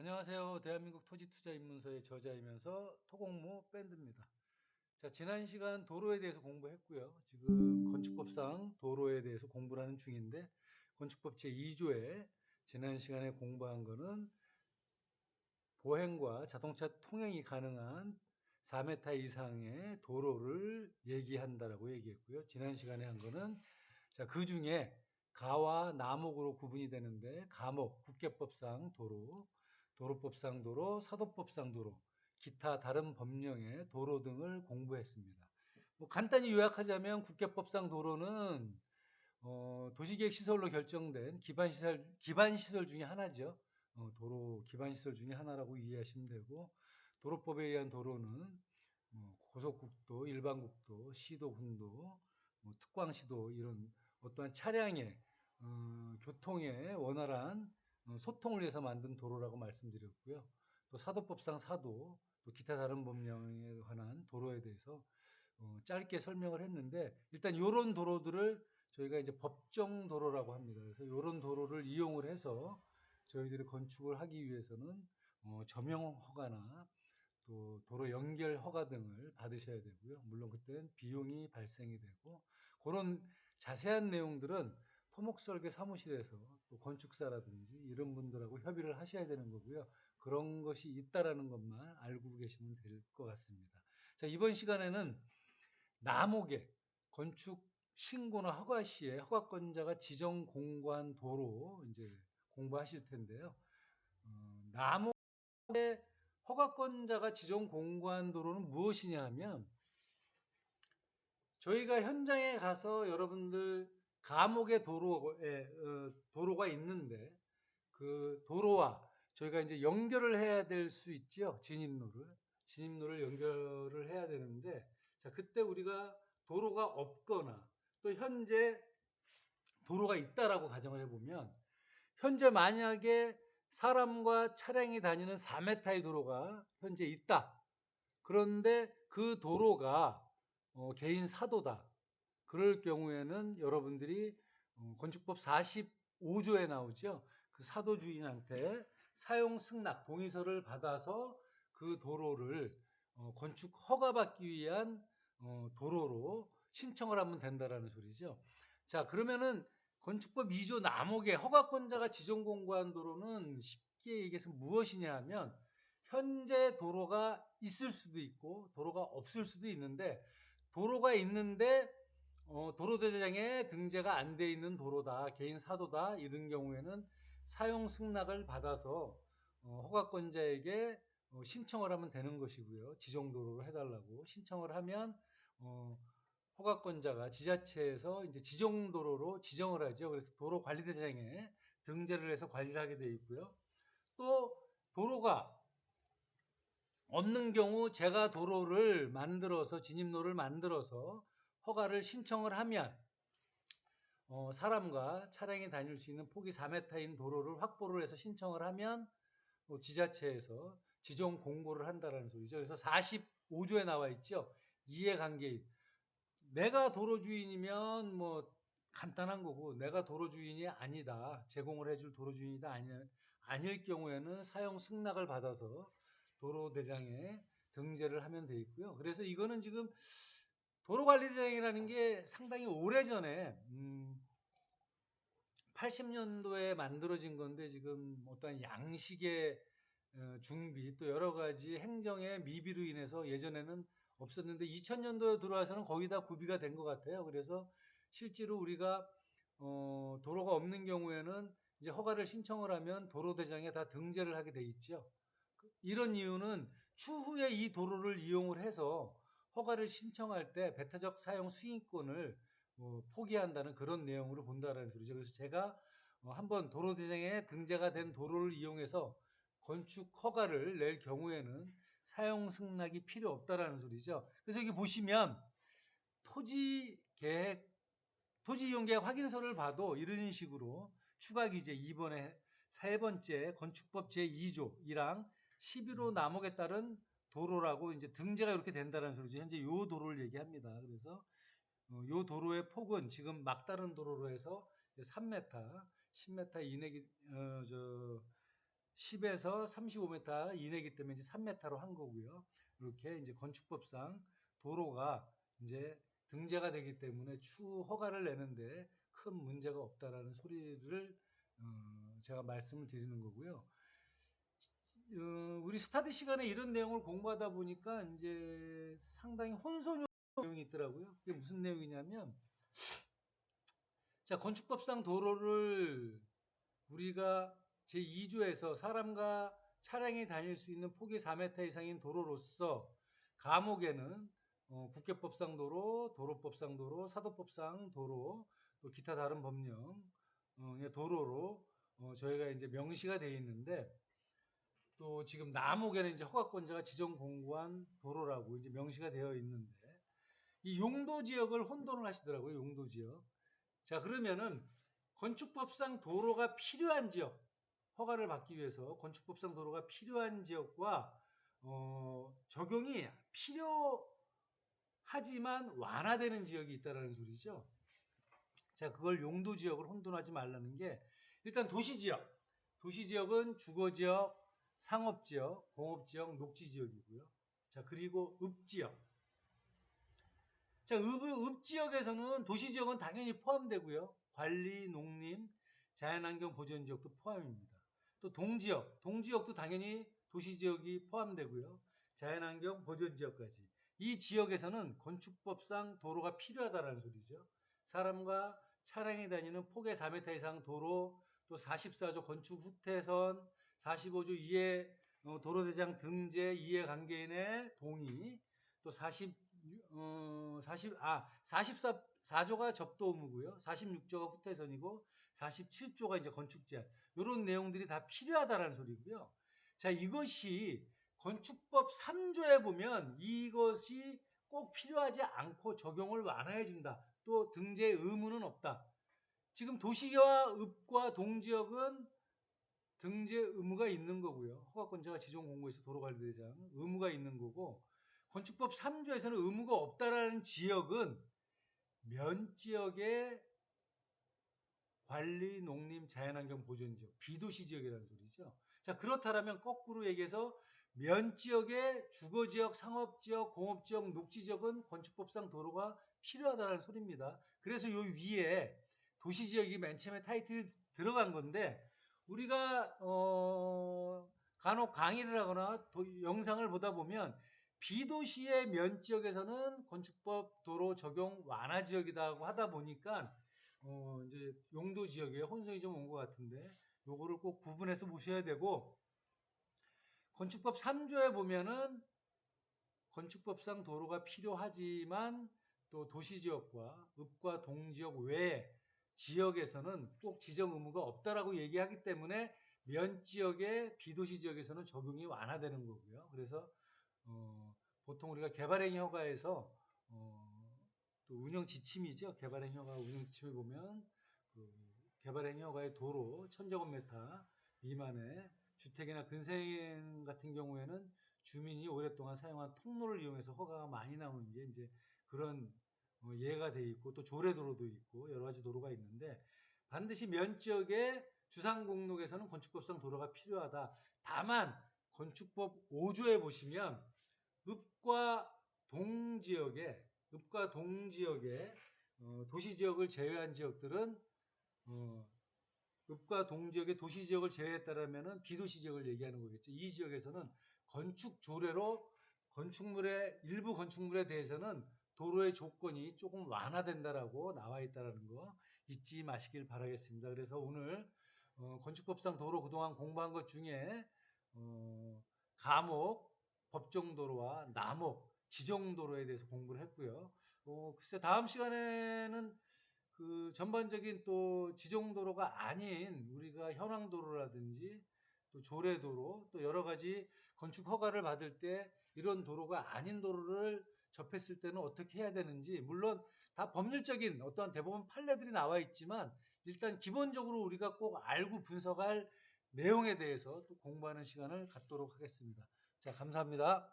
안녕하세요. 대한민국 토지투자입문서의 저자이면서 토공무 밴드입니다. 자, 지난 시간 도로에 대해서 공부했고요. 지금 건축법상 도로에 대해서 공부를 하는 중인데, 건축법 제2조에 지난 시간에 공부한 거는 보행과 자동차 통행이 가능한 4m 이상의 도로를 얘기한다라고 얘기했고요. 지난 시간에 한 거는 자, 그 중에 가와 남목으로 구분이 되는데 가목, 국계법상 도로, 도로법상 도로, 사도법상 도로, 기타 다른 법령의 도로 등을 공부했습니다. 뭐 간단히 요약하자면 국계법상 도로는 도시계획 시설로 결정된 기반시설 중에 하나죠. 도로 기반시설 중에 하나라고 이해하시면 되고, 도로법에 의한 도로는 고속국도, 일반국도, 시도, 군도, 특광시도 이런 어떠한 차량의 교통의 원활한 소통을 위해서 만든 도로라고 말씀드렸고요. 또 사도법상 사도, 또 기타 다른 법령에 관한 도로에 대해서 짧게 설명을 했는데 일단 이런 도로들을 저희가 이제 법정 도로라고 합니다. 그래서 이런 도로를 이용을 해서 저희들이 건축을 하기 위해서는 점용 허가나 또 도로 연결 허가 등을 받으셔야 되고요. 물론 그때는 비용이 발생이 되고 그런 자세한 내용들은 토목설계 사무실에서 또 건축사라든지 이런 분들하고 협의를 하셔야 되는 거고요. 그런 것이 있다라는 것만 알고 계시면 될 것 같습니다. 자, 이번 시간에는 남옥의 건축 신고나 허가 시에 허가권자가 지정 공고한 도로 이제 공부하실 텐데요. 남옥의 허가권자가 지정 공고한 도로는 무엇이냐 하면 저희가 현장에 가서 여러분들 감옥의 도로가 있는데 그 도로와 저희가 이제 연결을 해야 될 수 있죠. 진입로를 연결을 해야 되는데 자, 그때 우리가 도로가 없거나 또 현재 도로가 있다라고 가정을 해보면 현재 만약에 사람과 차량이 다니는 4m의 도로가 현재 있다. 그런데 그 도로가 개인 사도다. 그럴 경우에는 여러분들이 건축법 45조에 나오죠. 그 사도 주인한테 사용 승낙 동의서를 받아서 그 도로를 건축 허가받기 위한 도로로 신청을 하면 된다라는 소리죠. 자, 그러면은 건축법 2조 남목의 허가권자가 지정 공고한 도로는 쉽게 얘기해서 무엇이냐 하면 현재 도로가 있을 수도 있고 도로가 없을 수도 있는데 도로가 있는데 도로대장에 등재가 안 돼 있는 도로다, 개인 사도다 이런 경우에는 사용 승낙을 받아서 허가권자에게 신청을 하면 되는 것이고요. 지정도로로 해달라고 신청을 하면 허가권자가 지자체에서 이제 지정도로로 지정을 하죠. 그래서 도로관리대장에 등재를 해서 관리를 하게 되어 있고요. 또 도로가 없는 경우 제가 도로를 만들어서 진입로를 만들어서 허가를 신청을 하면 사람과 차량이 다닐 수 있는 폭이 4m인 도로를 확보를 해서 신청을 하면 지자체에서 지정 공고를 한다는 소리죠. 그래서 45조에 나와 있죠. 이해관계인. 내가 도로주인이면 뭐 간단한 거고 내가 도로주인이 아니다. 제공을 해줄 도로주인이다. 아닐 경우에는 사용 승낙을 받아서 도로대장에 등재를 하면 돼 있고요. 그래서 이거는 지금 도로관리대장이라는 게 상당히 오래전에 80년도에 만들어진 건데 지금 어떤 양식의 중비 또 여러 가지 행정의 미비로 인해서 예전에는 없었는데 2000년도에 들어와서는 거의 다 구비가 된 것 같아요. 그래서 실제로 우리가 도로가 없는 경우에는 이제 허가를 신청을 하면 도로대장에 다 등재를 하게 돼 있죠. 이런 이유는 추후에 이 도로를 이용을 해서 허가를 신청할 때 배타적 사용 수익권을 포기한다는 그런 내용으로 본다는 소리죠. 그래서 제가 한번 도로대장에 등재가 된 도로를 이용해서 건축 허가를 낼 경우에는 사용 승낙이 필요 없다라는 소리죠. 그래서 여기 보시면 토지 계획, 토지 이용 계획 확인서를 봐도 이런 식으로 추가 기재 2번에 세 번째 건축법 제2조 1항 11호 남목에 따른 도로라고 이제 등재가 이렇게 된다는 소리죠. 현재 요 도로를 얘기합니다. 그래서 요 도로의 폭은 지금 막다른 도로로 해서 3m, 10m 이내 10에서 35m 이내이기 때문에 이제 3m로 한 거고요. 이렇게 이제 건축법상 도로가 이제 등재가 되기 때문에 추후 허가를 내는데 큰 문제가 없다라는 소리를 제가 말씀을 드리는 거고요. 우리 스타디 시간에 이런 내용을 공부하다 보니까 이제 상당히 혼선용 내용이 있더라고요. 그게 무슨 내용이냐면, 자, 건축법상 도로를 우리가 제2조에서 사람과 차량이 다닐 수 있는 폭이 4m 이상인 도로로서 감옥에는 국계법상 도로, 도로법상 도로, 사도법상 도로, 또 기타 다른 법령의 도로로 저희가 이제 명시가 되어 있는데, 또 지금 남옥에는 이제 허가권자가 지정 공고한 도로라고 이제 명시가 되어 있는데, 이 용도 지역을 혼돈을 하시더라고요. 용도 지역. 자, 그러면은 건축법상 도로가 필요한 지역, 허가를 받기 위해서 건축법상 도로가 필요한 지역과 적용이 필요하지만 완화되는 지역이 있다라는 소리죠. 자, 그걸 용도 지역을 혼돈하지 말라는 게, 일단 도시지역. 도시지역은 주거지역, 상업지역, 공업지역, 녹지지역이고요. 자, 그리고 읍지역. 자, 읍지역에서는 도시지역은 당연히 포함되고요. 관리, 농림, 자연환경 보전지역도 포함입니다. 또 동지역, 동지역도 당연히 도시지역이 포함되고요. 자연환경 보전지역까지. 이 지역에서는 건축법상 도로가 필요하다는 소리죠. 사람과 차량이 다니는 폭의 4m 이상 도로, 또 44조 건축 후퇴선, 45조 이해 도로대장 등재 이해관계인의 동의, 또 44조가 접도 의무고요. 46조가 후퇴선이고 47조가 이제 건축 제한. 이런 내용들이 다 필요하다라는 소리고요. 자, 이것이 건축법 3조에 보면 이것이 꼭 필요하지 않고 적용을 완화해 준다. 또 등재 의무는 없다. 지금 도시와 읍과 동지역은 등재 의무가 있는 거고요. 허가권자가 지정 공고에서 도로관리대장 의무가 있는 거고, 건축법 3조에서는 의무가 없다라는 지역은 면지역의 관리, 농림, 자연환경 보전지역, 비도시 지역이라는 소리죠. 자, 그렇다면 거꾸로 얘기해서 면지역의 주거지역, 상업지역, 공업지역, 녹지지역은 건축법상 도로가 필요하다는 소리입니다. 그래서 요 위에 도시지역이 맨 처음에 타이틀이 들어간 건데, 우리가 간혹 강의를 하거나 영상을 보다 보면 비도시의 면지역에서는 건축법 도로 적용 완화 지역이라고 하다 보니까 이제 용도 지역에 혼선이 좀 온 것 같은데, 요거를 꼭 구분해서 보셔야 되고, 건축법 3조에 보면은 건축법상 도로가 필요하지만 또 도시지역과 읍과 동지역 외 지역에서는 꼭 지정 의무가 없다라고 얘기하기 때문에 면지역의 비도시 지역에서는 적용이 완화되는 거고요. 그래서 보통 우리가 개발행위 허가에서 또 운영 지침이죠. 개발행위 허가 운영 지침에 보면 그 개발행위 허가의 도로 1000제곱미터 미만의 주택이나 근생 같은 경우에는 주민이 오랫동안 사용한 통로를 이용해서 허가가 많이 나오는 게 이제 그런 예가 돼 있고, 또 조례도로도 있고 여러 가지 도로가 있는데, 반드시 면지역의 주상공록에서는 건축법상 도로가 필요하다. 다만 건축법 5조에 보시면 읍과 동지역에 도시지역을 제외한 지역들은 읍과 동지역의 도시지역을 제외했다라면은 비도시지역을 얘기하는 거겠죠. 이 지역에서는 건축조례로 일부 건축물에 대해서는 도로의 조건이 조금 완화된다라고 나와 있다라는 거 잊지 마시길 바라겠습니다. 그래서 오늘 건축법상 도로 그동안 공부한 것 중에 가목, 법정도로와 남목, 지정도로에 대해서 공부를 했고요. 글쎄 다음 시간에는 그 전반적인 또 지정도로가 아닌 우리가 현황도로라든지 또 조례도로, 또 여러 가지 건축 허가를 받을 때 이런 도로가 아닌 도로를 접했을 때는 어떻게 해야 되는지, 물론 다 법률적인 어떤 대법원 판례들이 나와 있지만 일단 기본적으로 우리가 꼭 알고 분석할 내용에 대해서 또 공부하는 시간을 갖도록 하겠습니다. 자, 감사합니다.